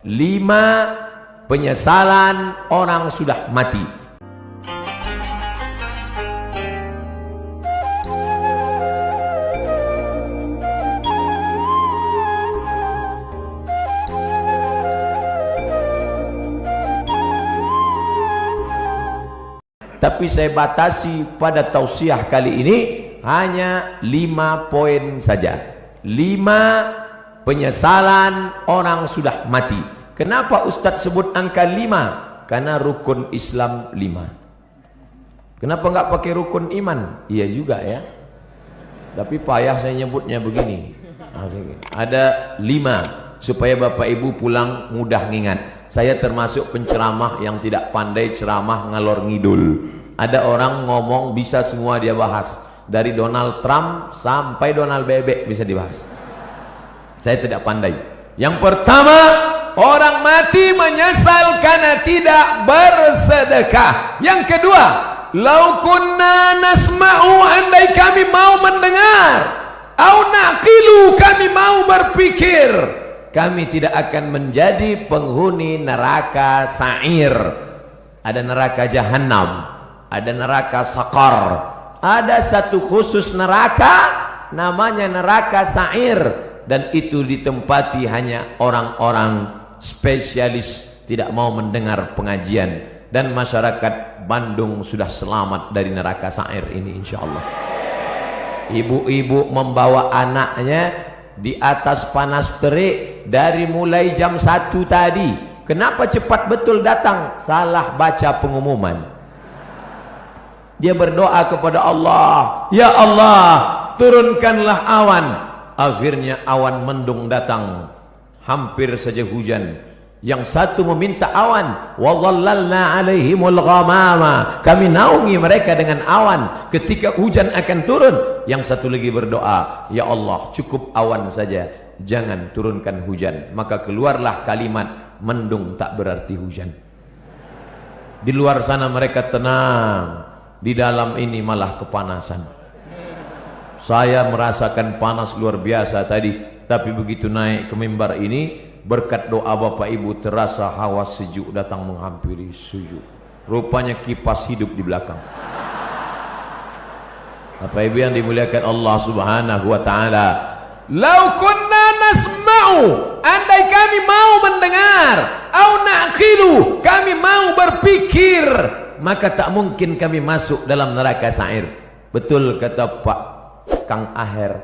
5 penyesalan orang sudah mati. Tapi saya batasi pada tausiah kali ini hanya 5 poin saja. 5 penyesalan orang sudah mati. Kenapa Ustadz sebut angka 5? Karena rukun Islam 5. Kenapa nggak pakai rukun iman? Iya juga ya. Tapi payah saya nyebutnya begini. Ada 5 supaya Bapak Ibu pulang mudah ngingat. Saya termasuk penceramah yang tidak pandai ceramah ngalor ngidul. Ada orang ngomong bisa semua dia bahas. Dari Donald Trump sampai Donald Bebek bisa dibahas. Saya tidak pandai. Yang pertama, orang mati menyesal karena tidak bersedekah. Yang kedua, lau kunna nasma'u, andai kami mau mendengar, au naqilu, kami mau berpikir, kami tidak akan menjadi penghuni neraka sa'ir. Ada neraka jahanam, ada neraka sakar, ada satu khusus neraka namanya neraka sa'ir, dan itu ditempati hanya orang-orang spesialis tidak mau mendengar pengajian. Dan masyarakat Bandung sudah selamat dari neraka sa'ir ini insyaallah. Ibu-ibu membawa anaknya di atas panas terik dari mulai jam 1 tadi. Kenapa cepat betul datang? Salah baca pengumuman. Dia berdoa kepada Allah, ya Allah, turunkanlah awan. Akhirnya awan mendung datang, hampir saja hujan. Yang satu meminta awan, wa dhallalna alaihimul ghamama, kami naungi mereka dengan awan ketika hujan akan turun. Yang satu lagi berdoa, ya Allah, cukup awan saja, jangan turunkan hujan. Maka keluarlah kalimat, mendung tak berarti hujan. Di luar sana mereka tenang, di dalam ini malah kepanasan. Saya merasakan panas luar biasa tadi, tapi begitu naik ke mimbar ini, berkat doa Bapak Ibu terasa hawa sejuk datang menghampiri sujud. Rupanya kipas hidup di belakang. Bapak Ibu yang dimuliakan Allah Subhanahu wa taala, lau kunna nasma'u, andai kami mau mendengar, au naqilu, kami mau berpikir, maka tak mungkin kami masuk dalam neraka sa'ir. Betul kata Pak Kang Aher,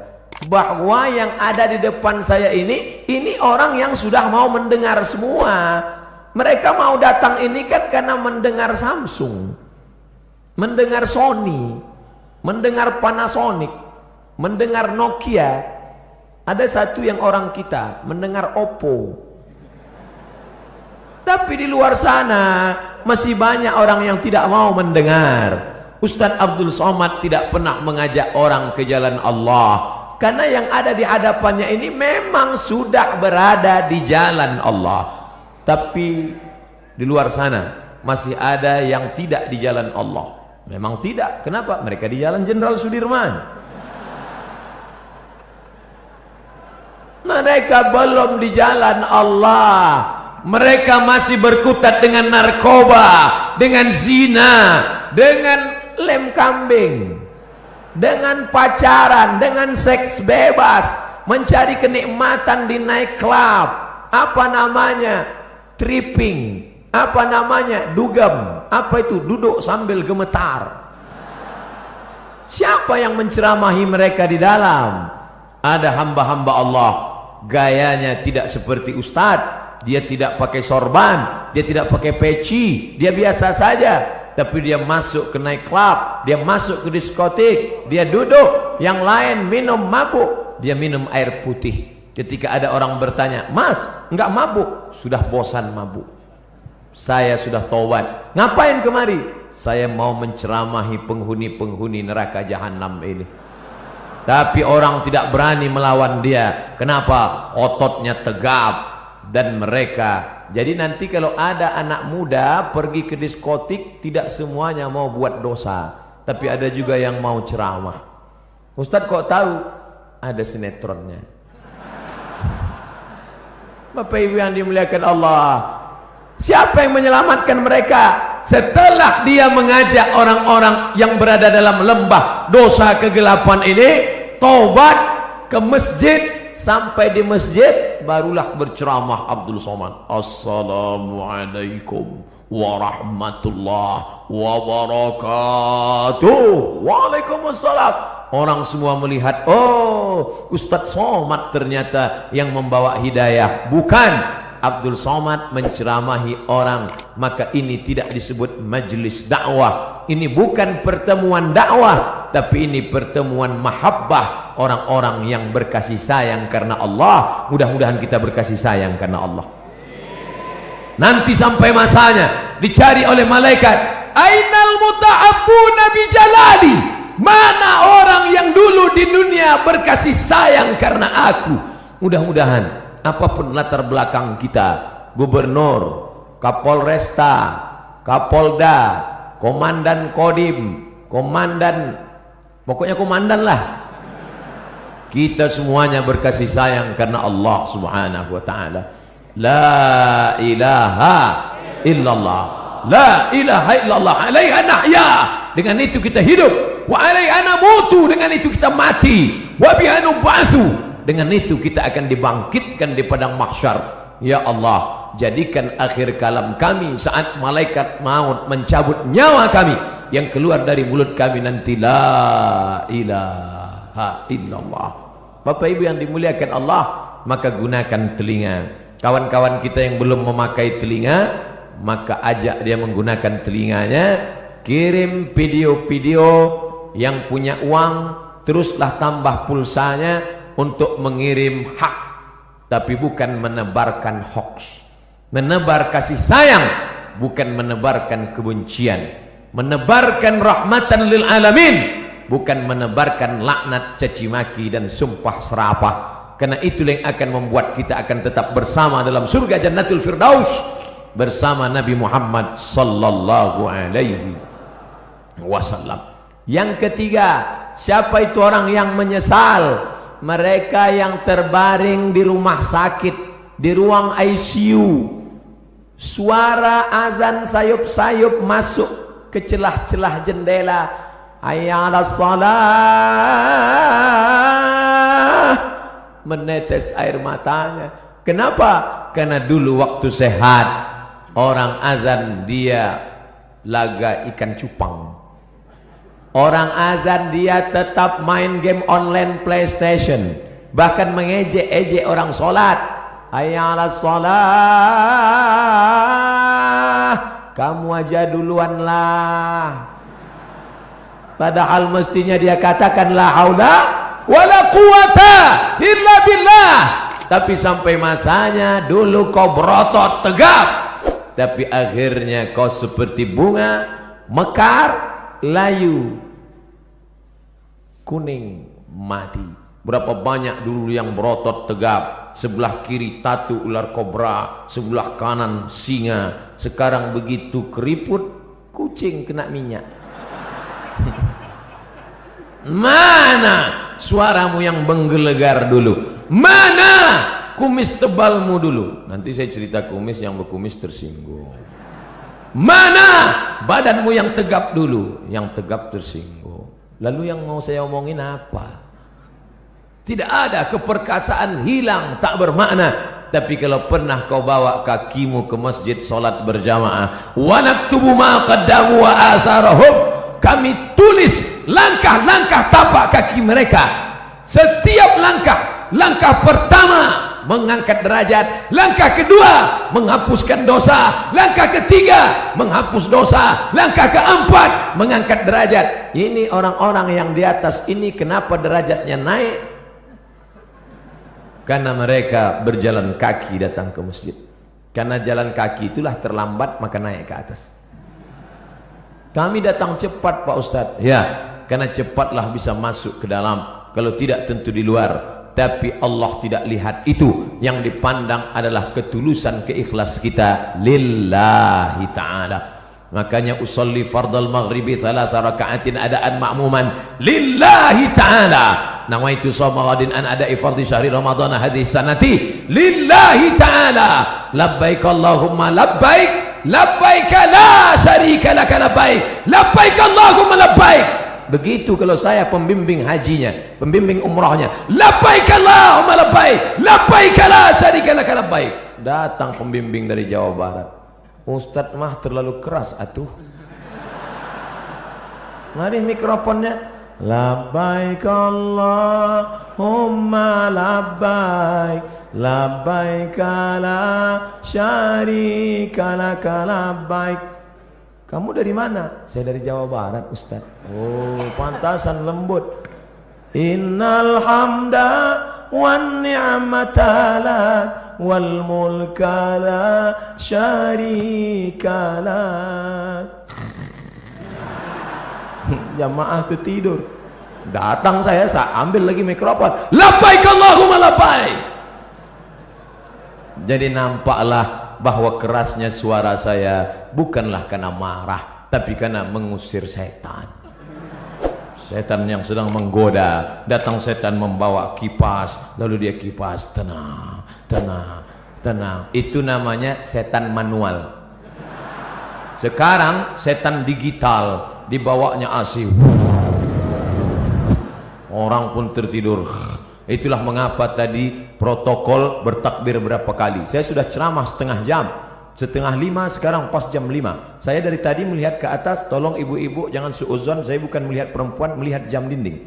bahwa yang ada di depan saya ini orang yang sudah mau mendengar semua. Mereka mau datang ini kan karena mendengar Samsung, mendengar Sony, mendengar Panasonic, mendengar Nokia. Ada satu yang orang kita mendengar Oppo. Tapi di luar sana masih banyak orang yang tidak mau mendengar. Ustadz Abdul Somad tidak pernah mengajak orang ke jalan Allah, karena yang ada di hadapannya ini memang sudah berada di jalan Allah. Tapi di luar sana masih ada yang tidak di jalan Allah. Memang tidak. Kenapa? Mereka di jalan Jenderal Sudirman. Mereka belum di jalan Allah. Mereka masih berkutat dengan narkoba, dengan zina, dengan lem kambing, dengan pacaran, dengan seks bebas, mencari kenikmatan di night club, apa namanya, tripping, apa namanya, dugem, apa itu, duduk sambil gemetar. Siapa yang menceramahi mereka di dalam? Ada hamba-hamba Allah, gayanya tidak seperti ustadz, dia tidak pakai sorban, dia tidak pakai peci, dia biasa saja. Tapi dia masuk ke night club, dia masuk ke diskotik, dia duduk, yang lain minum mabuk, dia minum air putih. Ketika ada orang bertanya, Mas, enggak mabuk? Sudah bosan mabuk. Saya sudah tobat. Ngapain kemari? Saya mau menceramahi penghuni-penghuni neraka jahanam ini. Tapi orang tidak berani melawan dia. Kenapa? Ototnya tegap. Dan mereka, jadi nanti kalau ada anak muda pergi ke diskotik, tidak semuanya mau buat dosa, tapi ada juga yang mau ceramah. Ustadz kok tahu? Ada sinetronnya. Bapak Ibu yang dimuliakan Allah, siapa yang menyelamatkan mereka? Setelah dia mengajak orang-orang yang berada dalam lembah dosa kegelapan ini taubat ke masjid, sampai di masjid barulah berceramah Abdul Somad, Assalamualaikum warahmatullahi wabarakatuh. Waalaikumsalam. Orang semua melihat, oh, Ustadz Somad ternyata yang membawa hidayah, bukan Abdul Somad menceramahi orang. Maka ini tidak disebut majelis dakwah, ini bukan pertemuan dakwah, tapi ini pertemuan mahabbah, orang-orang yang berkasih sayang karena Allah. Mudah-mudahan kita berkasih sayang karena Allah. Nanti sampai masanya dicari oleh malaikat, ainal muta'abbuna bi jalali, mana orang yang dulu di dunia berkasih sayang karena aku. Mudah-mudahan apapun latar belakang kita, gubernur, kapolresta, kapolda, komandan kodim, komandan, pokoknya komandan lah, kita semuanya berkasih sayang karena Allah subhanahu wa ta'ala. La ilaha illallah, la ilaha illallah, alaiha nahya, dengan itu kita hidup, wa alaiha namutu, dengan itu kita mati, wa biha nub'atsu, dengan itu kita akan dibangkitkan di padang mahsyar. Ya Allah, jadikan akhir kalam kami saat malaikat maut mencabut nyawa kami, yang keluar dari mulut kami nanti la ilaha illallah. Bapak Ibu yang dimuliakan Allah, maka gunakan telinga. Kawan-kawan kita yang belum memakai telinga, maka ajak dia menggunakan telinganya. Kirim video-video, yang punya uang teruslah tambah pulsanya untuk mengirim hak, tapi bukan menebarkan hoax. Menebar kasih sayang, bukan menebarkan kebencian. Menebarkan rahmatan lil alamin, bukan menebarkan laknat, caci maki dan sumpah serapah. Karena itulah yang akan membuat kita akan tetap bersama dalam surga Jannatul Firdaus bersama Nabi Muhammad sallallahu alaihi wasallam. Yang ketiga, siapa itu orang yang menyesal? Mereka yang terbaring di rumah sakit, di ruang ICU, suara azan sayup-sayup masuk ke celah-celah jendela, hayya 'alas shalah, menetes air matanya. Kenapa? Karena dulu waktu sehat orang azan dia laga ikan cupang, orang azan dia tetap main game online PlayStation, bahkan mengejek-ejek orang sholat, hayya 'alas shalah, kamu aja duluan lah. Padahal mestinya dia katakan la haula wala quwata illa billah. Tapi sampai masanya dulu kau berotot tegap, tapi akhirnya kau seperti bunga mekar, layu, kuning, mati. Berapa banyak dulu yang berotot tegap, sebelah kiri tatu ular kobra, sebelah kanan singa. Sekarang begitu keriput, kucing kena minyak. Mana suaramu yang menggelegar dulu? Mana kumis tebalmu dulu? Nanti saya cerita kumis, yang berkumis tersinggung. Mana badanmu yang tegap dulu? Yang tegap tersinggung. Lalu yang mau saya omongin apa? Tidak ada, keperkasaan hilang, tak bermakna. Tapi kalau pernah kau bawa kakimu ke masjid solat berjamaah, wa naktubu ma qaddamu wa asarahum, kami tulis langkah-langkah tapak kaki mereka. Setiap langkah pertama mengangkat derajat, langkah kedua menghapuskan dosa, langkah ketiga menghapus dosa, langkah keempat mengangkat derajat. Ini orang-orang yang di atas ini kenapa derajatnya naik? Karena mereka berjalan kaki datang ke masjid. Karena jalan kaki itulah terlambat, maka naik ke atas. Kami datang cepat Pak Ustadz, ya, karena cepatlah bisa masuk ke dalam, kalau tidak tentu di luar. Tapi Allah tidak lihat itu, yang dipandang adalah ketulusan, keikhlas kita lillahi ta'ala. Makanya usolli fardal maghribi thalatha raka'atin adaan ma'muman lillahi ta'ala, nawaitu shawma ghadin an ada'i fardhi syahri ramadhana hadhihi sanati lillahi ta'ala labbaik Allahumma labbaik labbaik la syarika laka labbaik labbaik Allahumma labbaik. Begitu kalau saya pembimbing hajinya, pembimbing umrahnya, labbaik Allahumma labbaik labbaik la syarika laka labbaik. Datang pembimbing dari Jawa Barat, Ustadz mah terlalu keras atuh. Mari mikrofonnya, labbaik Allahumma labbaik labbaik la syarika laka labbaik. Kamu dari mana? Saya dari Jawa Barat, Ustaz. Oh, pantasan lembut. Innal hamda wan ni'mata lak wal mulka la syarika lak. Jamaah itu tidur. Datang saya ambil lagi mikrofon. Labbaik Allahumma labbaik. Jadi nampaklah bahwa kerasnya suara saya bukanlah karena marah, tapi karena mengusir setan. Setan yang sedang menggoda. Datang setan membawa kipas, lalu dia kipas, tenang, tenang, tenang. Itu namanya setan manual. Sekarang setan digital, dibawanya AC. Orang pun tertidur. Itulah mengapa tadi protokol bertakbir berapa kali. Saya sudah ceramah setengah jam, 4:30, sekarang pas jam 5. Saya dari tadi melihat ke atas. Tolong ibu-ibu jangan suuzon, saya bukan melihat perempuan, melihat jam dinding.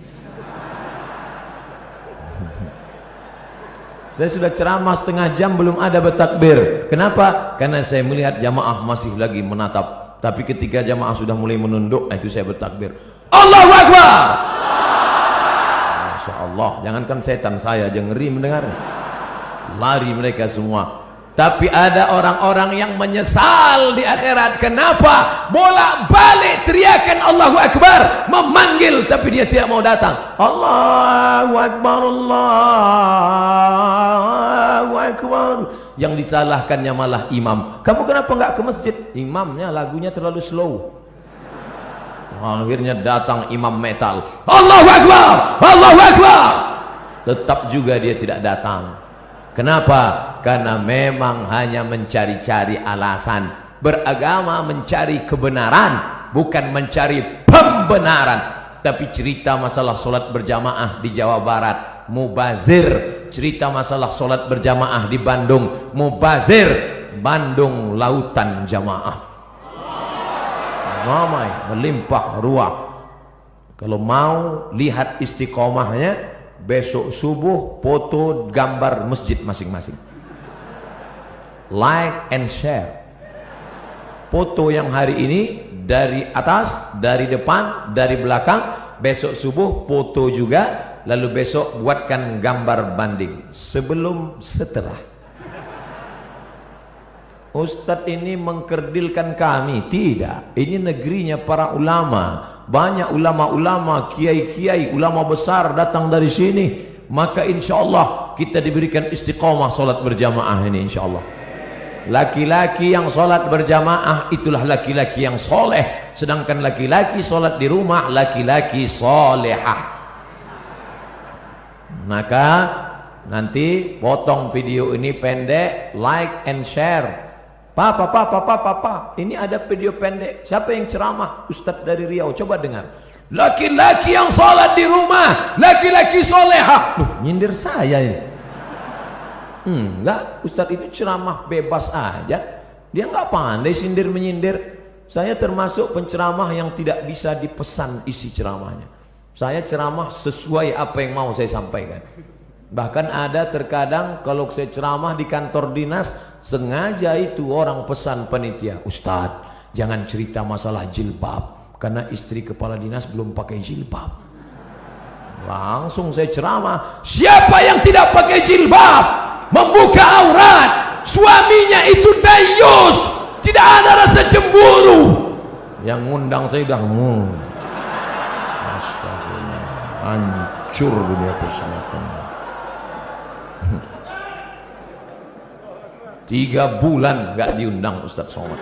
Saya sudah ceramah setengah jam belum ada bertakbir. Kenapa? Karena saya melihat jamaah masih lagi menatap. Tapi ketika jamaah sudah mulai menunduk, itu saya bertakbir. Allahu Akbar. Masya Allah, jangankan setan, saya aja ngeri mendengar. Lari mereka semua. Tapi ada orang-orang yang menyesal di akhirat. Kenapa? Bolak-balik teriakan Allahu Akbar, memanggil, tapi dia tidak mau datang. Allahu Akbar, Allahu Akbar. Yang disalahkannya malah imam. Kamu kenapa nggak ke masjid? Imamnya lagunya terlalu slow. Akhirnya datang imam metal. Allahu Akbar, Allahu Akbar. Tetap juga dia tidak datang. Kenapa? Karena memang hanya mencari-cari alasan. Beragama mencari kebenaran, bukan mencari pembenaran. Tapi cerita masalah solat berjamaah di Jawa Barat, mubazir. Cerita masalah solat berjamaah di Bandung, mubazir. Bandung lautan jamaah, ramai, melimpah ruah. Kalau mau lihat istiqomahnya, besok subuh foto gambar masjid masing-masing, like and share. Foto yang hari ini dari atas, dari depan, dari belakang. Besok subuh foto juga. Lalu besok buatkan gambar banding sebelum setelah. Ustadz ini mengkerdilkan kami. Tidak, ini negerinya para ulama. Banyak ulama-ulama, kiai-kiai, ulama besar datang dari sini. Maka insya Allah kita diberikan istiqomah solat berjamaah ini, insya Allah. Laki-laki yang solat berjamaah itulah laki-laki yang soleh. Sedangkan laki-laki solat di rumah, laki-laki solehah. Maka nanti potong video ini pendek, like and share. Papa, ini ada video pendek. Siapa yang ceramah? Ustadz dari Riau, coba dengar. Laki-laki yang sholat di rumah, laki-laki solehah. Nyindir saya ini. Enggak, Ustadz itu ceramah bebas aja. Dia enggak pandai sindir menyindir. Saya termasuk penceramah yang tidak bisa dipesan isi ceramahnya. Saya ceramah sesuai apa yang mau saya sampaikan. Bahkan ada terkadang kalau saya ceramah di kantor dinas, sengaja itu orang pesan panitia, Ustadz jangan cerita masalah jilbab karena istri kepala dinas belum pakai jilbab. Langsung saya ceramah, siapa yang tidak pakai jilbab, membuka aurat, suaminya itu dayus, tidak ada rasa cemburu. Yang ngundang saya udah astagfirullah, hancur dunia persilatan. 3 bulan gak diundang Ustadz Somad.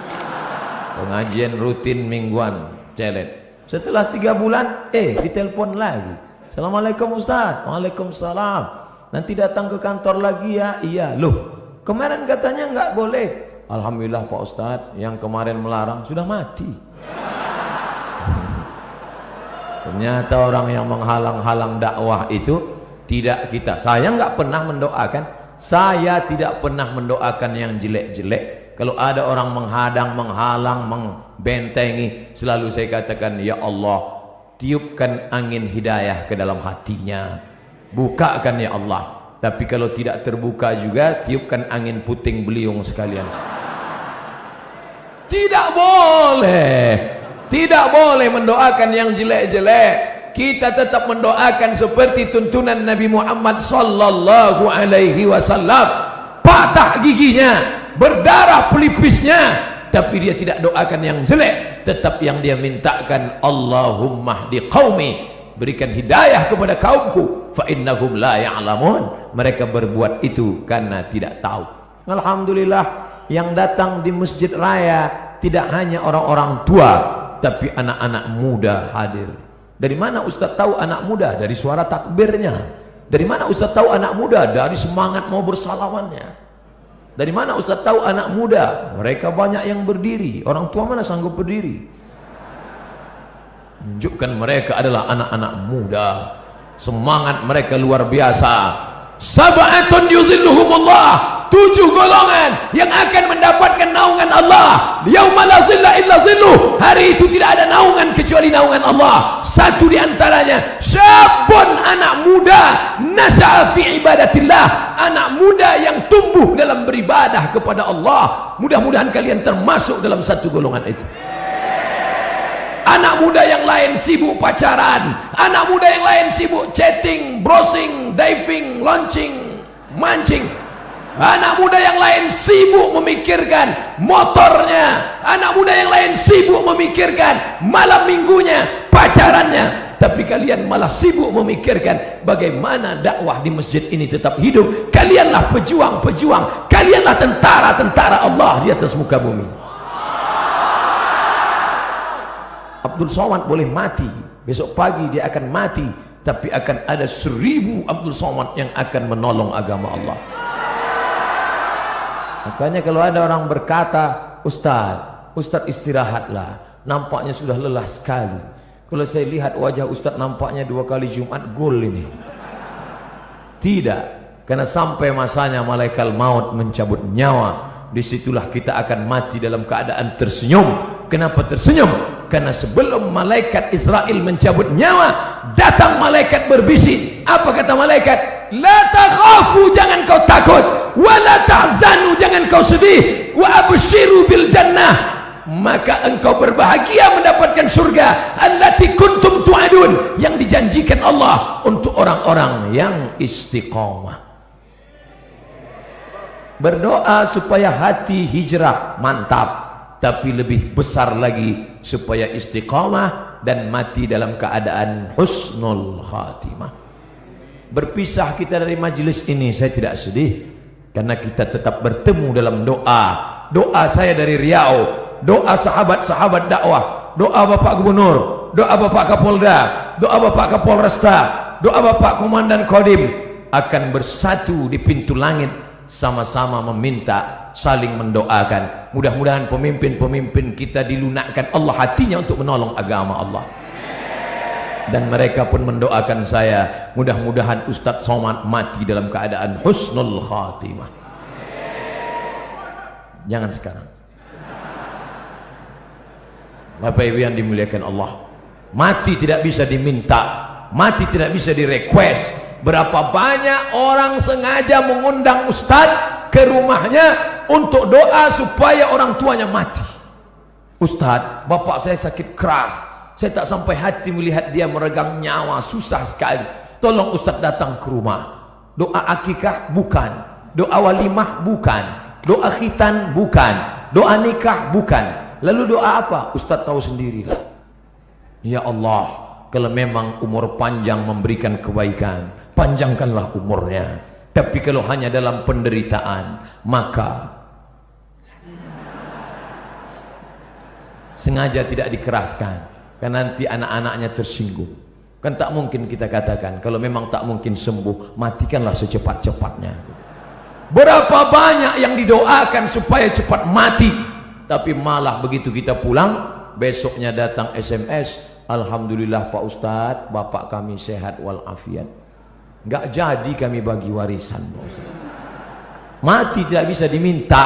Pengajian rutin mingguan celet. Setelah 3 bulan ditelepon lagi, Assalamualaikum Ustaz. Waalaikumsalam. Nanti datang ke kantor lagi ya. Iya. Loh, kemarin katanya nggak boleh. Alhamdulillah Pak Ustadz, yang kemarin melarang sudah mati. Ternyata orang yang menghalang-halang dakwah itu tidak kita. Saya nggak pernah mendoakan. Saya tidak pernah mendoakan yang jelek-jelek. Kalau ada orang menghadang, menghalang, membentengi, selalu saya katakan, ya Allah, tiupkan angin hidayah ke dalam hatinya. Bukakan ya Allah. Tapi kalau tidak terbuka juga, tiupkan angin puting beliung sekalian. Tidak boleh. Tidak boleh mendoakan yang jelek-jelek. Kita tetap mendoakan seperti tuntunan Nabi Muhammad sallallahu alaihi wasallam. Patah giginya, berdarah pelipisnya, tapi dia tidak doakan yang jelek. Tetap yang dia mintakan, Allahumma hdi qaumi, berikan hidayah kepada kaumku, fa innahum la ya'lamun. Mereka berbuat itu karena tidak tahu. Alhamdulillah, yang datang di Masjid Raya tidak hanya orang-orang tua, tapi anak-anak muda hadir. Dari mana Ustaz tahu anak muda? Dari suara takbirnya. Dari mana Ustaz tahu anak muda? Dari semangat mau bersalamannya. Dari mana Ustaz tahu anak muda? Mereka banyak yang berdiri. Orang tua mana sanggup berdiri? Menunjukkan mereka adalah anak-anak muda. Semangat mereka luar biasa. Sab'atun yuzilluhumullah, 7 golongan yang akan mendapatkan naungan Allah. Yauma la zilla illa zilluh, hari itu tidak ada naungan kecuali naungan Allah. Satu di antaranya syabun, anak muda, nas'a fi ibadatillah, anak muda yang tumbuh dalam beribadah kepada Allah. Mudah-mudahan kalian termasuk dalam satu golongan itu. Anak muda yang lain sibuk pacaran, anak muda yang lain sibuk chatting, browsing, diving, launching, mancing. Anak muda yang lain sibuk memikirkan motornya, anak muda yang lain sibuk memikirkan malam minggunya, pacarannya. Tapi kalian malah sibuk memikirkan bagaimana dakwah di masjid ini tetap hidup. Kalianlah pejuang-pejuang, kalianlah tentara-tentara Allah di atas muka bumi. Abdul Somad boleh mati, besok pagi dia akan mati, tapi akan ada 1000 Abdul Somad yang akan menolong agama Allah. Makanya kalau ada orang berkata, Ustaz istirahatlah, nampaknya sudah lelah sekali. Kalau saya lihat wajah Ustaz nampaknya 2 kali Jumat gol ini. Tidak, karena sampai masanya malaikat maut mencabut nyawa, disitulah kita akan mati dalam keadaan tersenyum. Kenapa tersenyum? Karena sebelum malaikat Israel mencabut nyawa, datang malaikat berbisik. Apa kata malaikat? La takhafu, jangan kau takut, wa la tahzanu, jangan kau sedih, wa abshiru bil jannah, maka engkau berbahagia mendapatkan surga allati kuntum tu'adun, yang dijanjikan Allah untuk orang-orang yang istiqamah. Berdoa supaya hati hijrah, mantap. Tapi lebih besar lagi supaya istiqamah dan mati dalam keadaan husnul khatimah. Berpisah kita dari majelis ini saya tidak sedih, karena kita tetap bertemu dalam doa. Doa saya dari Riau, doa sahabat-sahabat dakwah, doa Bapak Gubernur, doa Bapak Kapolda, doa Bapak Kapolresta, doa Bapak Komandan Kodim akan bersatu di pintu langit, sama-sama meminta, saling mendoakan. Mudah-mudahan pemimpin-pemimpin kita dilunakkan Allah hatinya untuk menolong agama Allah. Dan mereka pun mendoakan saya, mudah-mudahan Ustadz Somad mati dalam keadaan husnul khatimah. Jangan sekarang. Bapak Ibu yang dimuliakan Allah, mati tidak bisa diminta, mati tidak bisa direquest. Berapa banyak orang sengaja mengundang Ustadz ke rumahnya untuk doa supaya orang tuanya mati. Ustadz, bapak saya sakit keras, saya tak sampai hati melihat dia meregang nyawa, susah sekali. Tolong Ustadz datang ke rumah. Doa akikah bukan, doa walimah bukan, doa khitan bukan, doa nikah bukan. Lalu doa apa? Ustadz tahu sendirilah. Ya Allah, kalau memang umur panjang memberikan kebaikan, panjangkanlah umurnya. Tapi kalau hanya dalam penderitaan, maka sengaja tidak dikeraskan, karena nanti anak-anaknya tersinggung. Kan tak mungkin kita katakan, kalau memang tak mungkin sembuh, matikanlah secepat-cepatnya. Berapa banyak yang didoakan supaya cepat mati, tapi malah begitu kita pulang, besoknya datang SMS, alhamdulillah Pak Ustadz, bapak kami sehat walafiat. Nggak jadi kami bagi warisan, Pak Ustadz. Mati tidak bisa diminta.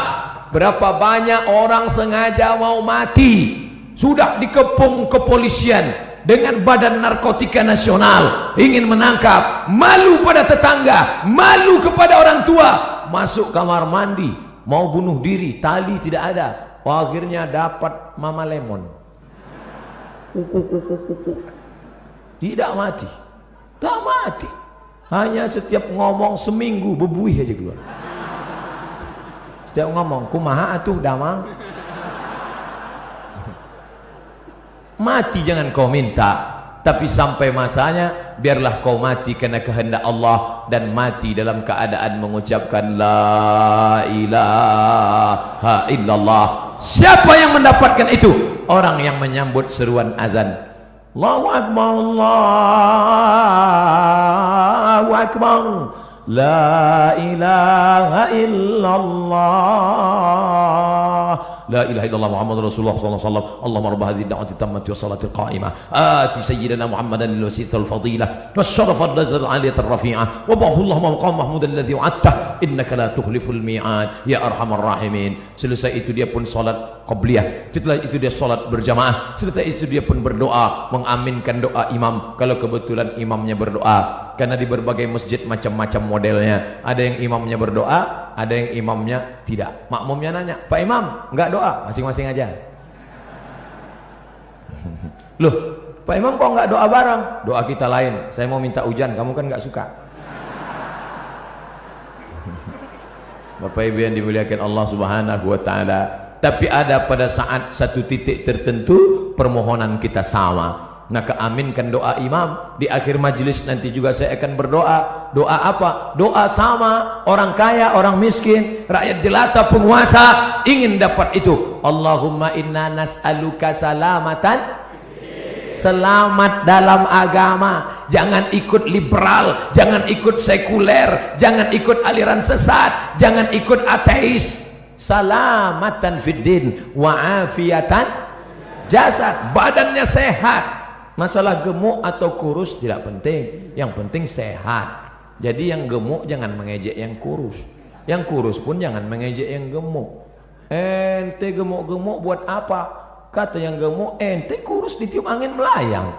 Berapa banyak orang sengaja mau mati, sudah dikepung kepolisian dengan Badan Narkotika Nasional, ingin menangkap, malu pada tetangga, malu kepada orang tua, masuk kamar mandi mau bunuh diri, tali tidak ada, akhirnya dapat Mama Lemon, tidak mati, tak mati, hanya setiap ngomong seminggu bebuih aja keluar, setiap ngomong kumaha atuh damang. Mati jangan kau minta, tapi sampai masanya biarlah kau mati karena kehendak Allah, dan mati dalam keadaan mengucapkan la ilaha illallah. Siapa yang mendapatkan itu? Orang yang menyambut seruan azan. Allahu akbar, Allahu akbar, la ilaha illallah, la ilaha illallah Muhammad Rasulullah sallallahu alaihi wasallam. Allahumma rabb hadhihi ad-da'wati tammati wa salati qa'imah ati sayyidina Muhammadan al-wasilata al-fadilah wasyaraf ad-darajat al-'aliyah ar-rafi'ah wa ba'athu Allahumma maqam mahmud alladhi wa'adta innaka la tukhliful mi'ad ya arhamar rahimin. Selesai itu dia pun salat qabliyah, setelah itu dia salat berjamaah, setelah itu dia pun berdoa, mengaminkan doa imam kalau kebetulan imamnya berdoa, karena di berbagai masjid macam-macam modelnya, ada yang imamnya berdoa, ada yang imamnya tidak. Makmumnya nanya, Pak Imam enggak doa? Masing-masing aja. Loh, Pak Imam kok enggak doa bareng? Doa kita lain, saya mau minta hujan, kamu kan enggak suka. Bapak Ibu yang dimuliakan Allah Subhanahu wa taala, tapi ada pada saat satu titik tertentu permohonan kita sama. Maka aminkan doa imam. Di akhir majelis nanti juga saya akan berdoa. Doa apa? Doa sama. Orang kaya, orang miskin, rakyat jelata, penguasa ingin dapat itu. Allahumma inna nas'aluka salamatan, selamat dalam agama. Jangan ikut liberal, jangan ikut sekuler, jangan ikut aliran sesat, jangan ikut ateis. Salamatan fiddin wa afiatan jasad, badannya sehat. Masalah gemuk atau kurus tidak penting, yang penting sehat. Jadi yang gemuk jangan mengejek yang kurus, yang kurus pun jangan mengejek yang gemuk. Ente gemuk-gemuk buat apa? Kata yang gemuk, ente kurus ditiup angin melayang.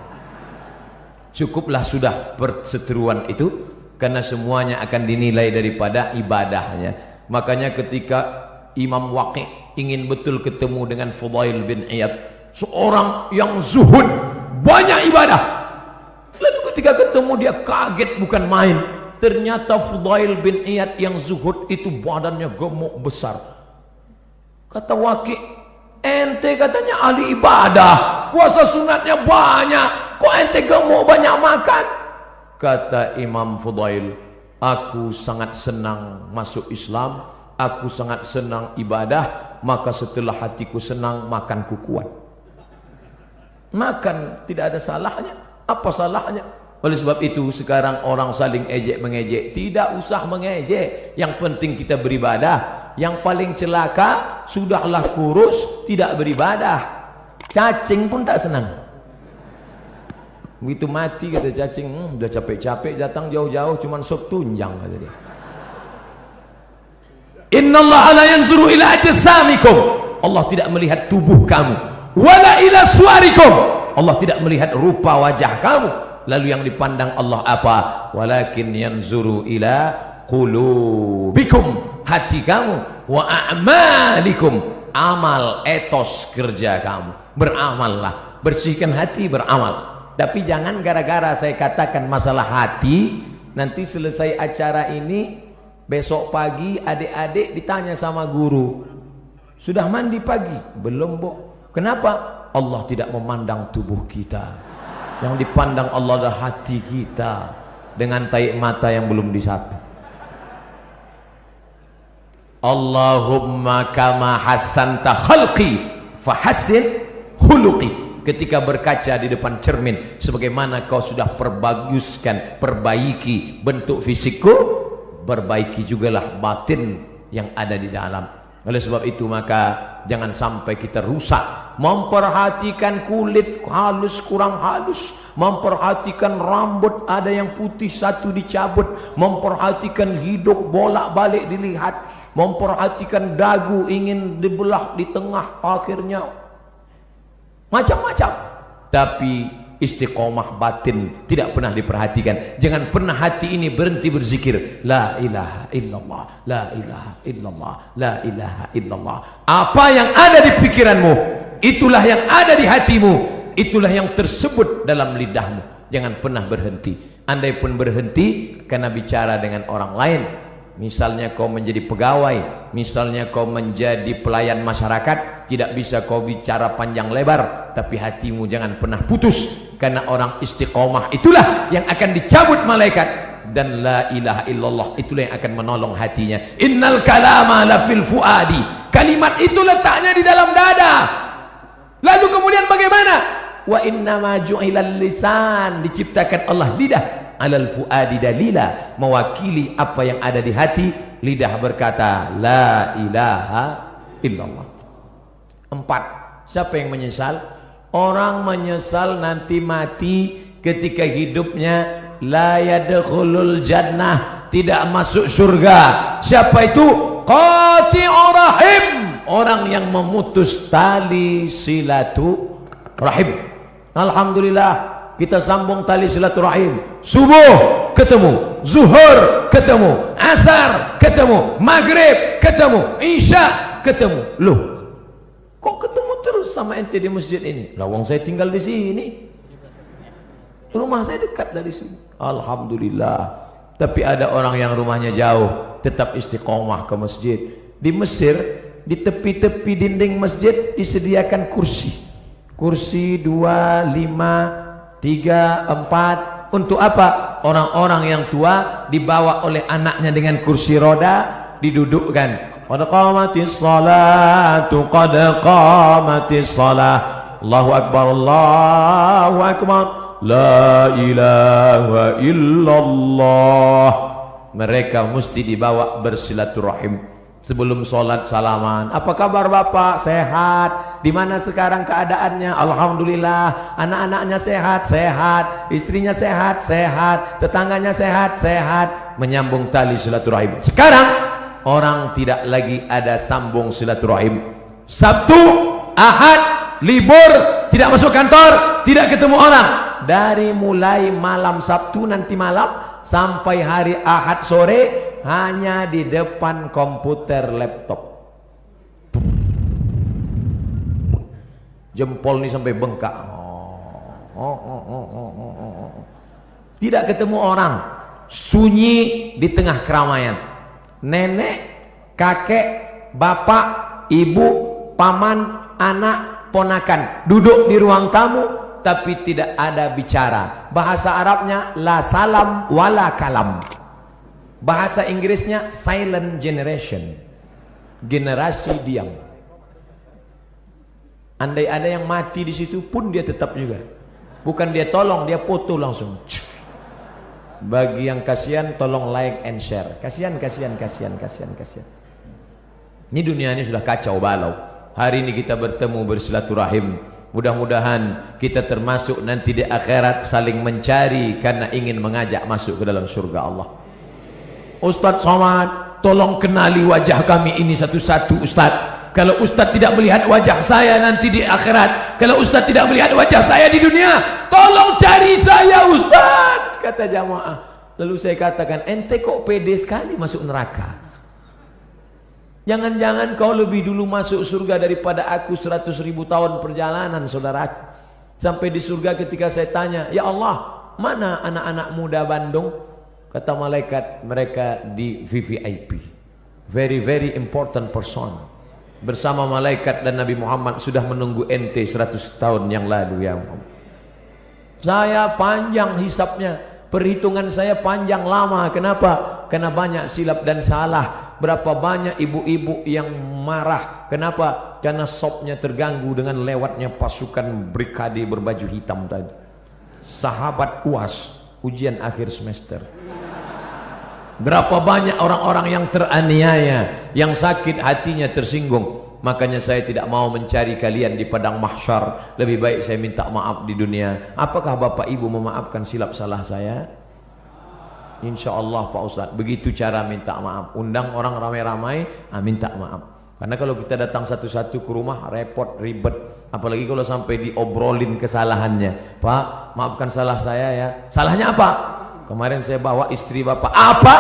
Cukuplah sudah perseteruan itu, karena semuanya akan dinilai daripada ibadahnya. Makanya ketika Imam Waqi' ingin betul ketemu dengan Fudail bin Iyad, seorang yang zuhud, banyak ibadah, lalu ketika ketemu dia kaget bukan main. Ternyata Fudail bin Iyad yang zuhud itu badannya gemuk besar. Kata Waqi', ente katanya ahli ibadah, puasa sunatnya banyak, kok ente gemuk banyak makan? Kata Imam Fudail, aku sangat senang masuk Islam, aku sangat senang ibadah, maka setelah hatiku senang, makanku kuat. Makan tidak ada salahnya. Apa salahnya? Oleh sebab itu sekarang orang saling ejek mengejek, tidak usah mengejek, yang penting kita beribadah. Yang paling celaka, sudahlah kurus tidak beribadah, cacing pun tak senang. Begitu mati kata cacing, udah capek-capek datang jauh-jauh cuman sop tunjang kata dia. Innallaha la yanzuru ila ajsamikum, Allah tidak melihat tubuh kamu, wala ila suwarikum, Allah tidak melihat rupa wajah kamu. Lalu yang dipandang Allah apa? Walakin yanzuru ila qulubikum, hati kamu, wa a'malikum, amal, etos kerja kamu. Beramallah, bersihkan hati, beramal. Tapi jangan gara-gara saya katakan masalah hati, nanti selesai acara ini, besok pagi adik-adik ditanya sama guru, sudah mandi pagi? Belum, Bu. Kenapa? Allah tidak memandang tubuh kita, yang dipandang Allah adalah hati kita dengan taik mata yang belum disapu. Allahumma kama hassanta khalqi fahassin khuluqi. ketika berkaca di depan cermin, sebagaimana kau sudah perbaiki bentuk fisikku, perbaiki jugalah batin yang ada di dalam. Oleh sebab itu maka jangan sampai kita rusak memperhatikan kulit halus kurang halus, memperhatikan rambut ada yang putih satu dicabut, memperhatikan hidung bolak-balik dilihat, memperhatikan dagu ingin dibelah di tengah, akhirnya macam-macam. Tapi istiqomah batin tidak pernah diperhatikan. Jangan pernah hati ini berhenti berzikir la ilaha illallah, la ilaha illallah, la ilaha illallah. Apa yang ada di pikiranmu, itulah yang ada di hatimu, itulah yang tersebut dalam lidahmu. Jangan pernah berhenti. Andai pun berhenti karena bicara dengan orang lain, misalnya kau menjadi pegawai, misalnya kau menjadi pelayan masyarakat, tidak bisa kau bicara panjang lebar, tapi hatimu jangan pernah putus, karena orang istiqomah itulah yang akan dicabut malaikat, dan la ilaha illallah itulah yang akan menolong hatinya. Innal kalama la fil fuadi, kalimat itu letaknya di dalam dada. Lalu kemudian bagaimana? Wa innama ju'ilal lisan, diciptakan Allah lidah, alal fuadi dalila, mewakili apa yang ada di hati. Lidah berkata la ilaha illallah. 4. Siapa yang menyesal? Orang menyesal nanti mati ketika hidupnya la yadkhulul jannah, tidak masuk surga. Siapa itu? Qati'ur rahim, orang yang memutus tali silaturahim. Alhamdulillah kita sambung tali silaturahim. Subuh ketemu, zuhur ketemu, asar ketemu, maghrib ketemu, isya ketemu. Loh, kok ketemu terus sama ente di masjid ini? Lah wong saya tinggal di sini, rumah saya dekat dari sini. Alhamdulillah. Tapi ada orang yang rumahnya jauh, tetap istiqomah ke masjid. Di Mesir, di tepi-tepi dinding masjid disediakan kursi. Kursi 2, 5, 3, 4. Untuk apa? Orang-orang yang tua dibawa oleh anaknya dengan kursi roda, didudukkan. Qad qamatis salatu, qad qamatis salah. Allahu akbar, Allahu akbar, la ilaha illallah. Mereka mesti dibawa bersilaturahim. Sebelum sholat salaman, apa kabar bapak? Sehat. Di mana sekarang keadaannya? Alhamdulillah. Anak-anaknya sehat, sehat. Istrinya sehat, sehat. Tetangganya sehat, sehat. Menyambung tali silaturahim. Sekarang orang tidak lagi ada sambung silaturahim. Sabtu, Ahad, libur, tidak masuk kantor, tidak ketemu orang. Dari mulai malam Sabtu nanti malam sampai hari Ahad sore, hanya di depan komputer laptop. Jempol ini sampai bengkak. Tidak ketemu orang, sunyi di tengah keramaian. Nenek, kakek, bapak, ibu, paman, anak, ponakan duduk di ruang tamu, tapi tidak ada bicara. Bahasa Arabnya la salam wala kalam. Bahasa Inggrisnya silent generation, generasi diam. Andai ada yang mati di situ pun dia tetap juga, bukan dia tolong, dia foto langsung. Bagi yang kasihan tolong like and share. Kasihan. Ini dunia ini sudah kacau balau. Hari ini kita bertemu bersilaturahim. Mudah-mudahan kita termasuk nanti di akhirat saling mencari karena ingin mengajak masuk ke dalam surga Allah. Ustadz Somad, tolong kenali wajah kami ini satu-satu Ustadz. Kalau Ustadz tidak melihat wajah saya nanti di akhirat, kalau Ustadz tidak melihat wajah saya di dunia, tolong cari saya Ustadz, kata jamaah. Lalu saya katakan, ente kok pede sekali masuk neraka? Jangan-jangan kau lebih dulu masuk surga daripada aku 100.000 tahun perjalanan, saudaraku. Sampai di surga ketika saya tanya, ya Allah, mana anak-anak muda Bandung? Kata malaikat, mereka di VVIP, very very important person. Bersama malaikat dan Nabi Muhammad sudah menunggu ente 100 tahun yang lalu ya Muhammad. Saya panjang hisapnya, perhitungan saya panjang lama. Kenapa? Karena banyak silap dan salah. Berapa banyak ibu-ibu yang marah. Kenapa? Karena sopnya terganggu dengan lewatnya pasukan brigade berbaju hitam tadi. Sahabat UAS, ujian akhir semester. Berapa banyak orang-orang yang teraniaya, yang sakit hatinya, tersinggung. Makanya saya tidak mau mencari kalian di padang mahsyar. Lebih baik saya minta maaf di dunia. Apakah Bapak Ibu memaafkan silap salah saya? Insya Allah Pak Ustadz. Begitu cara minta maaf. Undang orang ramai-ramai, minta maaf. Karena kalau kita datang satu-satu ke rumah, repot, ribet. Apalagi kalau sampai diobrolin kesalahannya. Pak, maafkan salah saya ya. Salahnya apa? Kemarin saya bawa istri Bapak. Apa?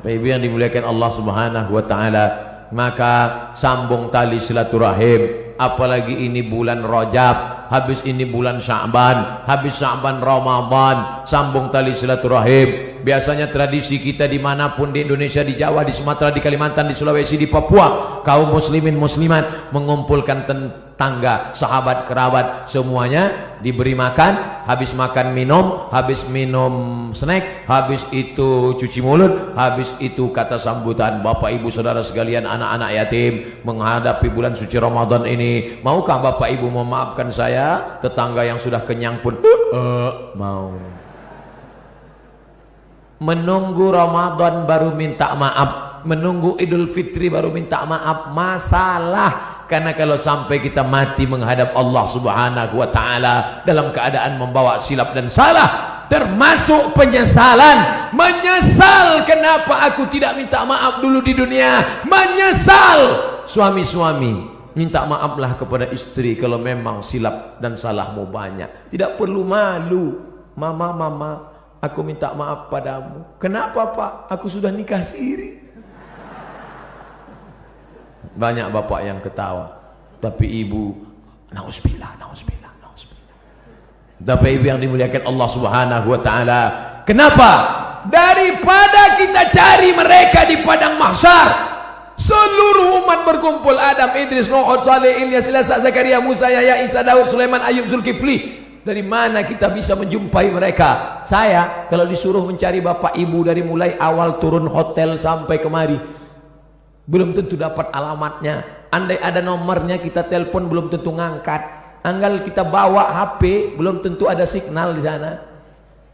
Ibu yang dimuliakan Allah Subhanahu wa taala, maka sambung tali silaturahim. Apalagi ini bulan Rajab, habis ini bulan Sya'ban, habis Sya'ban Ramadan, sambung tali silaturahim. Biasanya tradisi kita dimanapun di Indonesia, di Jawa, di Sumatera, di Kalimantan, di Sulawesi, di Papua, kaum muslimin muslimat mengumpulkan tangga, sahabat, kerabat, semuanya diberi makan. Habis makan minum, habis minum snack, habis itu cuci mulut, habis itu kata sambutan. Bapak Ibu saudara sekalian, anak-anak yatim menghadapi bulan suci Ramadan ini, maukah Bapak Ibu memaafkan saya? Tetangga yang sudah kenyang pun mau. Menunggu Ramadan baru minta maaf, menunggu Idul Fitri baru minta maaf, masalah. Karena kalau sampai kita mati menghadap Allah Subhanahu wa taala dalam keadaan membawa silap dan salah, termasuk penyesalan. Menyesal kenapa aku tidak minta maaf dulu di dunia. Menyesal. Suami-suami, minta maaflah kepada istri kalau memang silap dan salahmu banyak. Tidak perlu malu. Mama, aku minta maaf padamu. Kenapa Pak? Aku sudah nikah siri. Banyak bapak yang ketawa, tapi ibu, nauzubillah. Tapi ibu yang dimuliakan Allah Subhanahu wa taala, kenapa? Daripada kita cari mereka di padang mahsyar, seluruh umat berkumpul, Adam, Idris, Nuh, Saleh, Ilyas, Ilasa, Zakaria, Musa, Yahya, Isa, Daud, Sulaiman, Ayub, Zulkifli. Dari mana kita bisa menjumpai mereka? Saya kalau disuruh mencari bapak ibu dari mulai awal turun hotel sampai kemari, belum tentu dapat alamatnya. Andai ada nomornya kita telepon, belum tentu ngangkat. Anggal kita bawa HP, belum tentu ada signal di sana.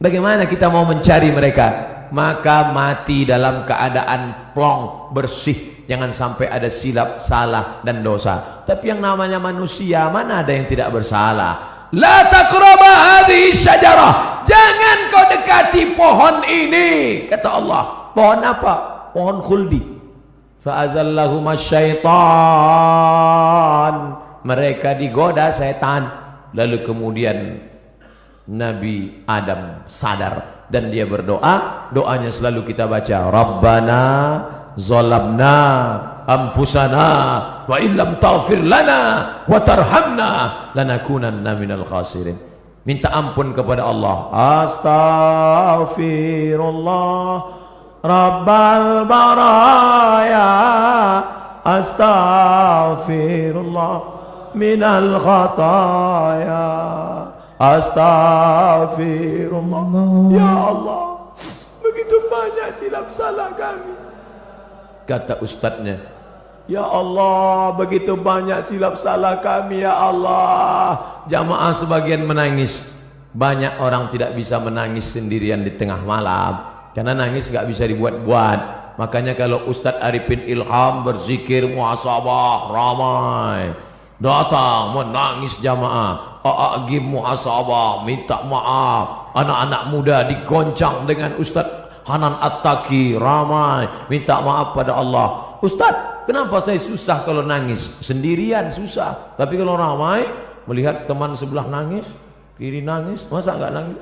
Bagaimana kita mau mencari mereka? Maka mati dalam keadaan plong, bersih. Jangan sampai ada silap, salah dan dosa. Tapi yang namanya manusia, mana ada yang tidak bersalah? La taqraba hadhihi syajarah. Jangan kau dekati pohon ini, kata Allah. Pohon apa? Pohon khuldi. Fa'azallahum syaitan, mereka digoda setan. Lalu kemudian Nabi Adam sadar dan dia berdoa. Doanya selalu kita baca, Rabbana zalamna anfusana wa illam taghfir lana wa tarhamna lanakunanna minal khasirin. Minta ampun kepada Allah. Astaghfirullah Rabbal baraya, astaghfirullah minal khataya, astaghfirullah. Ya Allah, begitu banyak silap salah kami. Kata ustadznya, ya Allah, begitu banyak silap salah kami ya Allah. Jamaah sebagian menangis. Banyak orang tidak bisa menangis sendirian di tengah malam, karena nangis nggak bisa dibuat-buat. Makanya kalau Ustadz Arifin Ilham berzikir muhasabah, ramai datang menangis jamaah. A'agim muhasabah, minta maaf. Anak-anak muda digoncang dengan Ustadz Hanan At-Taqi, ramai minta maaf pada Allah. Ustadz, kenapa saya susah kalau nangis? Sendirian susah, tapi kalau ramai, melihat teman sebelah nangis, kiri nangis, masa nggak nangis?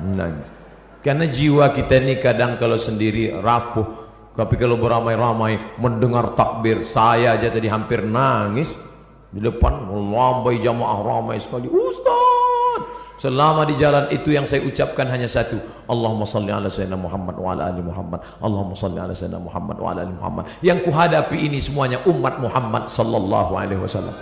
Nangis. Karena jiwa kita ini kadang kalau sendiri rapuh, tapi kalau beramai-ramai mendengar takbir, saya aja tadi hampir nangis di depan, melambai jamaah ramai sekali. Ustaz, selama di jalan itu yang saya ucapkan hanya satu, Allahumma salli ala sayyidina Muhammad wa ala ali Muhammad, Allahumma salli ala sayyidina Muhammad wa ala ali Muhammad. Yang kuhadapi ini semuanya umat Muhammad sallallahu alaihi wasallam.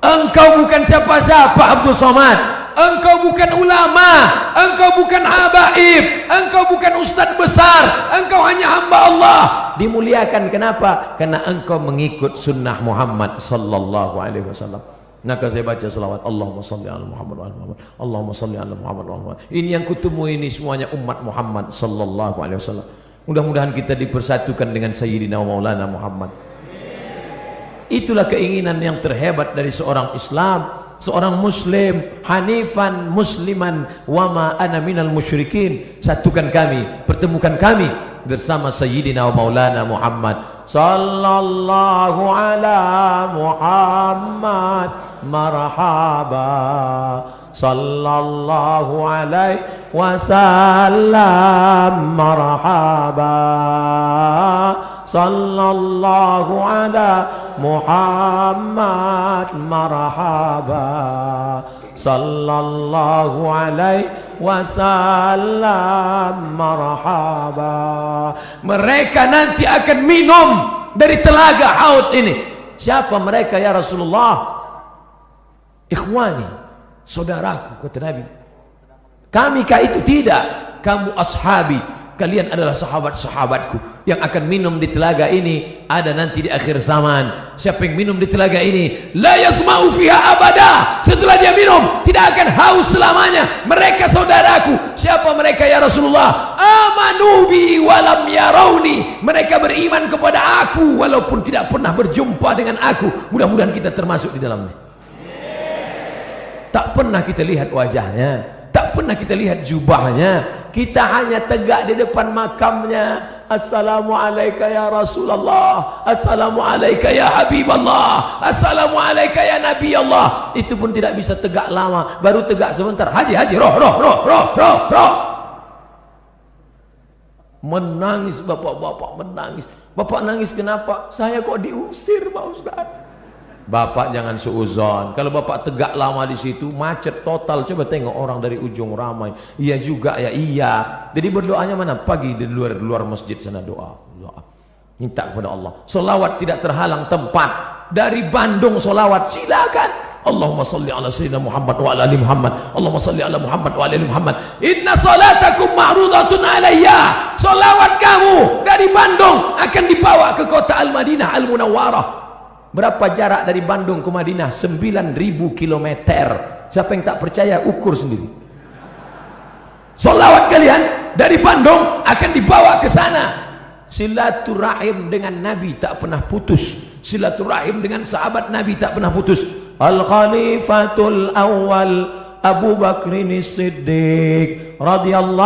Engkau bukan siapa-siapa Abdul Somad. engkau bukan ulama, engkau bukan habaib, engkau bukan ustadz besar, engkau hanya hamba Allah. Dimuliakan kenapa? Karena engkau mengikut sunnah Muhammad sallallahu alaihi wasallam. Maka saya baca selawat, Allahumma salli ala Muhammad wa ala Muhammad, Allahumma salli ala Muhammad wa ala Muhammad. Ini yang kutemu ini semuanya umat Muhammad sallallahu alaihi wasallam. Mudah-mudahan kita dipersatukan dengan Sayyidina Maulana Muhammad. Itulah keinginan yang terhebat dari seorang Islam, seorang Muslim, hanifan musliman wa ma ana minal musyrikin. Satukan kami, pertemukan kami bersama Sayyidina Maulana Muhammad sallallahu ala Muhammad marhaba sallallahu alaihi wasallam marhaba sallallahu ala Muhammad marhaba sallallahu alaihi wasallam marhaba. Mereka nanti akan minum dari telaga haud ini. Siapa mereka ya Rasulullah? Ikhwani, saudaraku, kata Nabi. Kami kah itu? Tidak. Kamu ashabi, kalian adalah sahabat-sahabatku yang akan minum di telaga ini. Ada nanti di akhir zaman. Siapa yang minum di telaga ini, la yasma'u fiha abada. Setelah dia minum, tidak akan haus selamanya. Mereka saudaraku. Siapa mereka ya Rasulullah? Amanu bi walam yarawni. Mereka beriman kepada aku walaupun tidak pernah berjumpa dengan aku. Mudah-mudahan kita termasuk di dalamnya. Tak pernah kita lihat wajahnya, tak pernah kita lihat jubahnya. Kita hanya tegak di depan makamnya. Assalamualaikum ya Rasulullah, Assalamualaikum ya Habiballah, Assalamualaikum ya Nabi Allah. Itu pun tidak bisa tegak lama, baru tegak sebentar. Haji roh. Menangis bapak-bapak, menangis. Bapak nangis kenapa? Saya kok diusir Pak Ustaz. Bapak jangan suuzon. Kalau bapak tegak lama di situ, macet total. Coba tengok orang dari ujung ramai. Iya juga ya, iya. Jadi berdoanya mana? Pagi di luar masjid sana doa. Minta kepada Allah. Solawat tidak terhalang tempat. Dari Bandung solawat silakan. Allahumma salli ala sayyidina Muhammad wa ala ali Muhammad. Allahumma salli ala Muhammad wa ala ali Muhammad. Inna salatakum ma'rudatun alayya. Solawat kamu dari Bandung akan dibawa ke kota Al-Madinah Al-Munawwarah. Berapa jarak dari Bandung ke Madinah? 9.000 km. Siapa yang tak percaya, ukur sendiri. Solawat kalian dari Bandung akan dibawa ke sana. Silaturahim dengan Nabi tak pernah putus. Silaturahim dengan sahabat Nabi tak pernah putus. Al-Khalifatul Awwal Abu Bakrin Siddiq radhiyallahu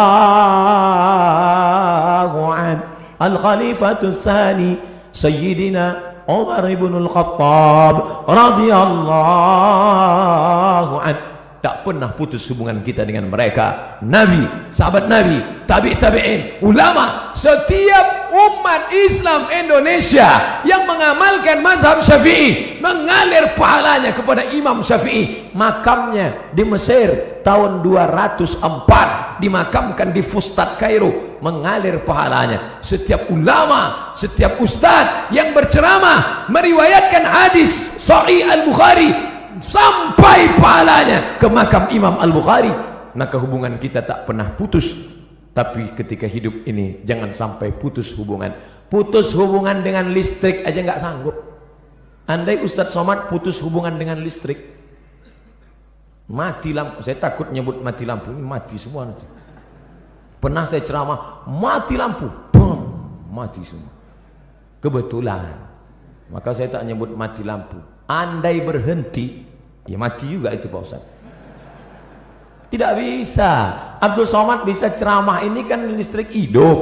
an. Al-Khalifatul Tsani Sayyidina Umar ibn al-Khattab radhiyallahu an. Tak pernah putus hubungan kita dengan mereka. Nabi, sahabat Nabi, tabi'in, ulama, setiap umat Islam Indonesia yang mengamalkan mazhab Syafi'i mengalir pahalanya kepada Imam Syafi'i. Makamnya di Mesir tahun 204, dimakamkan di Fustat Kairo, mengalir pahalanya. Setiap ulama, setiap ustadz yang berceramah meriwayatkan hadis Sahih Al-Bukhari sampai pahalanya ke makam Imam Al-Bukhari. Maka hubungan kita tak pernah putus. Tapi ketika hidup ini jangan sampai putus hubungan. Putus hubungan dengan listrik aja nggak sanggup. Andai Ustadz Somad putus hubungan dengan listrik, mati lampu. Saya takut nyebut mati lampu, ini mati semua nanti. Pernah saya ceramah, mati lampu, boom, mati semua. Kebetulan. Maka saya tak nyebut mati lampu. Andai berhenti, ya mati juga itu Pak Ustaz. Tidak bisa. Abdul Somad bisa ceramah, ini kan listrik hidup,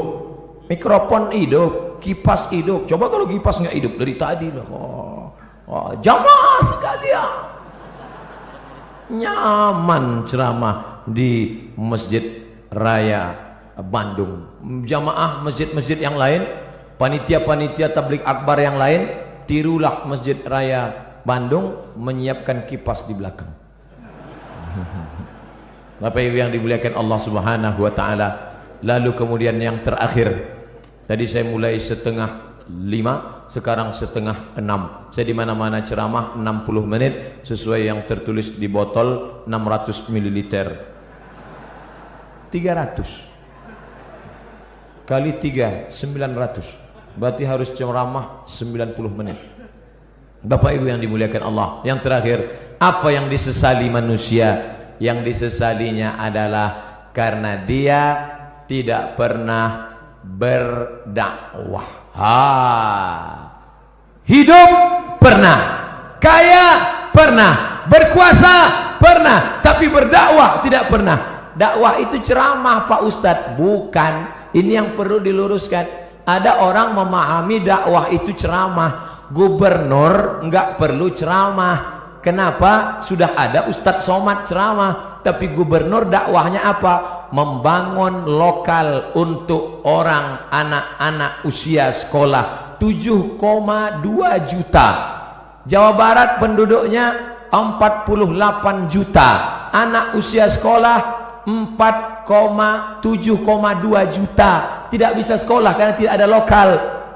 mikrofon hidup, kipas hidup. Coba kalau kipas nggak hidup dari tadi, jamaah sekalian, nyaman ceramah di Masjid Raya Bandung. Jamaah masjid-masjid yang lain, panitia-panitia tabligh akbar yang lain, tirulah Masjid Raya Bandung menyiapkan kipas di belakang. Bapak Ibu yang dimuliakan Allah Subhanahu wa taala. Lalu kemudian yang terakhir, tadi saya mulai 4:30, sekarang setengah 6. Saya di mana-mana ceramah 60 menit sesuai yang tertulis di botol 600 ml. 300 kali 3 900, berarti harus ceramah 90 menit. Bapak Ibu yang dimuliakan Allah, yang terakhir, apa yang disesali manusia? Yang disesalinya adalah karena dia tidak pernah berdakwah. Hidup pernah, kaya pernah, berkuasa pernah, tapi berdakwah tidak pernah. Dakwah itu ceramah Pak Ustadz, bukan. Ini yang perlu diluruskan. Ada orang memahami dakwah itu ceramah. Gubernur nggak perlu ceramah. Kenapa? Sudah ada Ustadz Somad ceramah. Tapi gubernur dakwahnya apa? Membangun lokal untuk orang anak-anak usia sekolah. 7,2 juta. Jawa Barat penduduknya 48 juta. Anak usia sekolah 7,2 juta. Tidak bisa sekolah karena tidak ada lokal.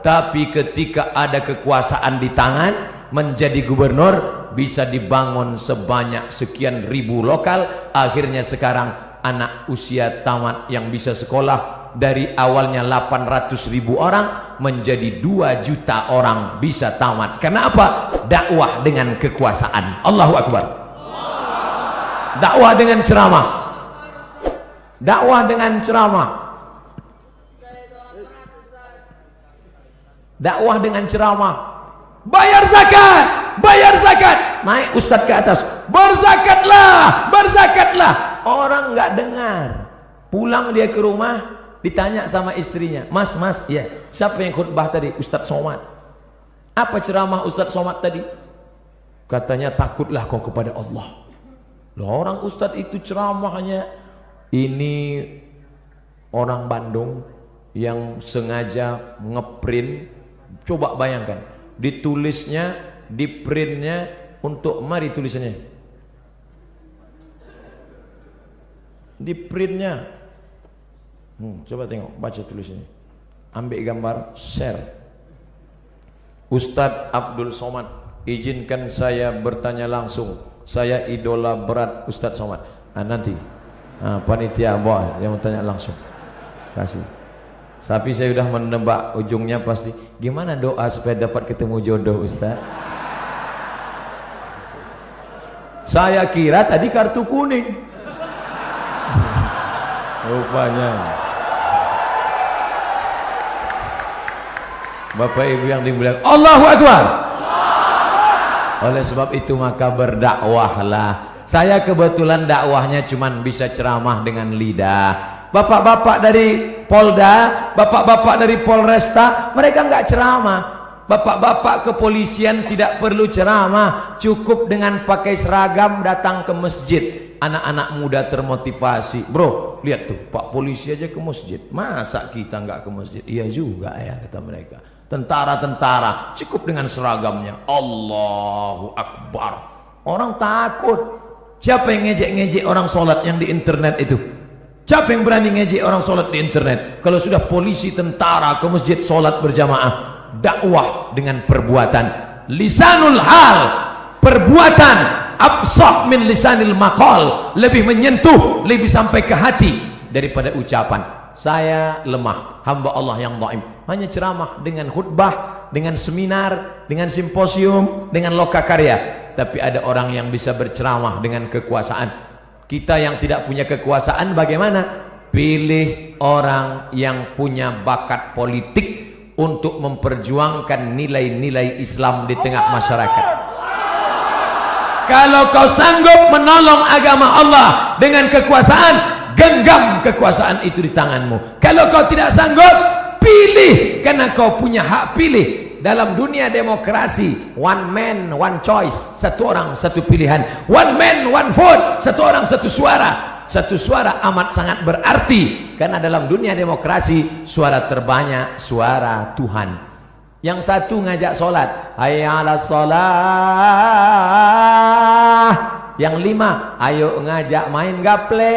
Tapi ketika ada kekuasaan di tangan, menjadi gubernur, bisa dibangun sebanyak sekian ribu lokal. Akhirnya sekarang anak usia tamat yang bisa sekolah dari awalnya 800.000 orang menjadi 2 juta orang bisa tamat. Karena apa? Dakwah dengan kekuasaan. Allahu Akbar. Dakwah dengan ceramah. Dakwah dengan ceramah. Dakwah dengan ceramah. Bayar zakat, bayar zakat. Naik ustadz ke atas, berzakatlah, berzakatlah. Orang nggak dengar. Pulang dia ke rumah, ditanya sama istrinya, mas, ya, siapa yang khutbah tadi? Ustadz Somad. Apa ceramah Ustadz Somad tadi? Katanya, takutlah kau kepada Allah. Loh, orang ustadz itu ceramahnya, ini orang Bandung yang sengaja ngeprint. Coba bayangkan, ditulisnya, diprintnya untuk, mari tulisannya, diprintnya. Coba tengok, baca tulisannya, ambil gambar, share. Ustadz Abdul Somad, izinkan saya bertanya langsung. Saya idola berat Ustadz Somad. Nanti panitia bawa yang mau tanya langsung, kasih. Tapi saya sudah menebak ujungnya pasti. Gimana doa supaya dapat ketemu jodoh Ustaz? Saya kira tadi kartu kuning. Rupanya. Bapak Ibu yang dimuliakan, Allahu Akbar. Oleh sebab itu maka berdakwahlah. Saya kebetulan dakwahnya cuman bisa ceramah dengan lidah. Bapak-bapak dari Polda, bapak-bapak dari Polresta, mereka nggak ceramah. Bapak-bapak kepolisian tidak perlu ceramah, cukup dengan pakai seragam datang ke masjid. Anak-anak muda termotivasi. Bro, lihat tuh, Pak polisi aja ke masjid, masa kita nggak ke masjid? Iya juga ya, kata mereka. Tentara-tentara cukup dengan seragamnya. Allahu Akbar. Orang takut. Siapa yang ngejek-ngejek orang sholat yang di internet itu? Siapa yang berani ngejek orang sholat di internet? Kalau sudah polisi, tentara ke masjid sholat berjamaah. Dakwah dengan perbuatan. Lisanul hal, perbuatan afsah min lisanil maqal, lebih menyentuh, lebih sampai ke hati daripada ucapan. Saya lemah, hamba Allah yang dhaif. Hanya ceramah dengan khutbah, dengan seminar, dengan simposium, dengan lokakarya. Tapi ada orang yang bisa berceramah dengan kekuasaan. Kita yang tidak punya kekuasaan bagaimana? Pilih orang yang punya bakat politik untuk memperjuangkan nilai-nilai Islam di tengah masyarakat. Kalau kau sanggup menolong agama Allah dengan kekuasaan, genggam kekuasaan itu di tanganmu. Kalau kau tidak sanggup, pilih, karena kau punya hak pilih. Dalam dunia demokrasi, one man one choice, satu orang satu pilihan. One man one vote, satu orang satu suara. Satu suara amat sangat berarti, karena dalam dunia demokrasi suara terbanyak suara Tuhan. Yang satu ngajak sholat, hayya 'alas sholah. Yang 5, ayo ngajak main gaple.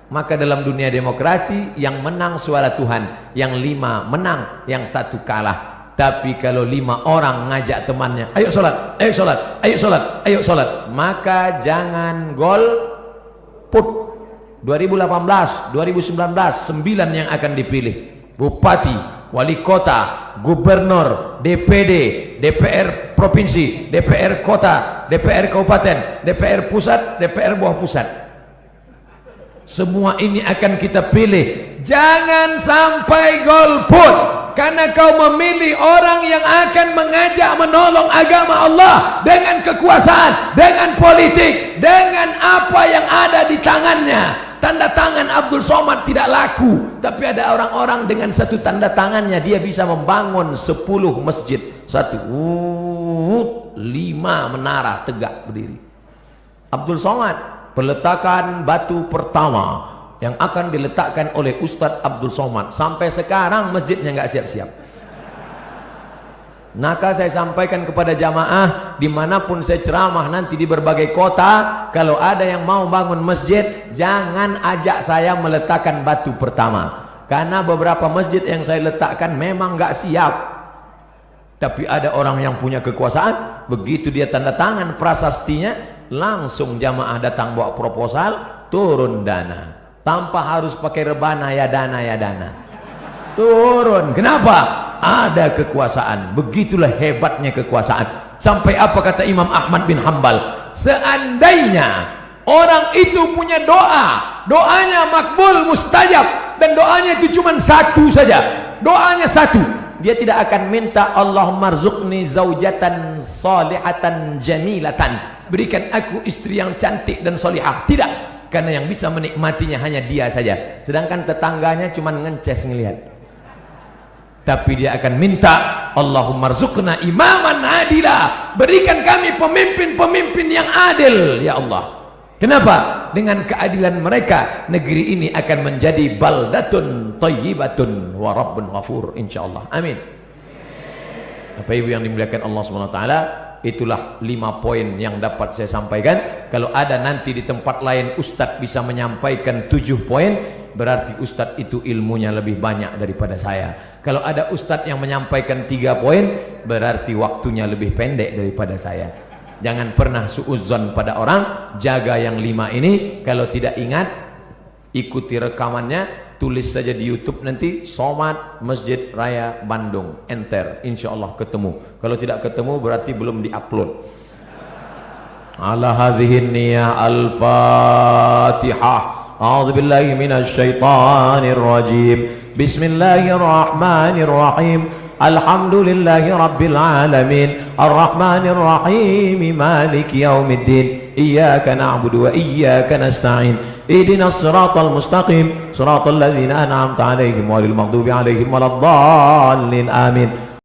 Maka dalam dunia demokrasi yang menang suara Tuhan, yang 5 menang, yang 1 kalah. Tapi kalau 5 orang ngajak temannya, ayo sholat, ayo sholat, ayo sholat, ayo sholat, maka jangan golput. 2018, 2019, 9 yang akan dipilih. Bupati, wali kota, gubernur, DPD, DPR provinsi, DPR kota, DPR kabupaten, DPR pusat, DPR bawah pusat. Semua ini akan kita pilih. Jangan sampai golput, karena kau memilih orang yang akan mengajak menolong agama Allah dengan kekuasaan, dengan politik, dengan apa yang ada di tangannya. Tanda tangan Abdul Somad tidak laku, tapi ada orang-orang dengan satu tanda tangannya dia bisa membangun 10 masjid. 1, 5 menara tegak berdiri. Abdul Somad, peletakan batu pertama yang akan diletakkan oleh Ustadz Abdul Somad. Sampai sekarang masjidnya nggak siap-siap. Maka saya sampaikan kepada jamaah dimanapun saya ceramah nanti di berbagai kota, kalau ada yang mau bangun masjid, jangan ajak saya meletakkan batu pertama, karena beberapa masjid yang saya letakkan memang nggak siap. Tapi ada orang yang punya kekuasaan, begitu dia tanda tangan prasastinya, langsung jamaah datang bawa proposal, turun dana, tanpa harus pakai rebana, ya dana, turun. Kenapa? Ada kekuasaan. Begitulah hebatnya kekuasaan. Sampai apa kata Imam Ahmad bin Hambal, seandainya orang itu punya doa, doanya makbul mustajab, dan doanya itu cuma satu saja, doanya satu, dia tidak akan minta Allahumma rzuqni zaujatan salihatan jamilatan, berikan aku istri yang cantik dan salihah. Tidak, karena yang bisa menikmatinya hanya dia saja, sedangkan tetangganya cuma ngences ngelihat. Tapi dia akan minta Allahumma rzuqna imaman adila, berikan kami pemimpin-pemimpin yang adil ya Allah. Kenapa? Dengan keadilan mereka negeri ini akan menjadi baldatun thayyibatun wa rabbun ghafur insyaallah. Amin. Bapak Ibu yang dimuliakan Allah SWT, itulah 5 poin yang dapat saya sampaikan. Kalau ada nanti di tempat lain Ustadz bisa menyampaikan 7 poin, berarti Ustadz itu ilmunya lebih banyak daripada saya. Kalau ada Ustadz yang menyampaikan 3 poin, berarti waktunya lebih pendek daripada saya. Jangan pernah suudzon pada orang, jaga yang 5 ini. Kalau tidak ingat, ikuti rekamannya, tulis saja di YouTube nanti Somad Masjid Raya Bandung, enter, insya Allah ketemu. Kalau tidak ketemu berarti belum diupload. Ala hadhihi niyyah al-Fatihah. A'udzu billahi minasy syaithanir rajim. Bismillahirrahmanirrahim. Alhamdulillahi rabbil alamin. Arrahmanir rahim. Maliki yaumiddin. Iyyaka na'budu wa iyyaka nasta'in. Ihdinas siratal mustaqim. Siratal ladzina an'amta 'alaihim ghairil maghdubi 'alaihim waladdallin. Amin.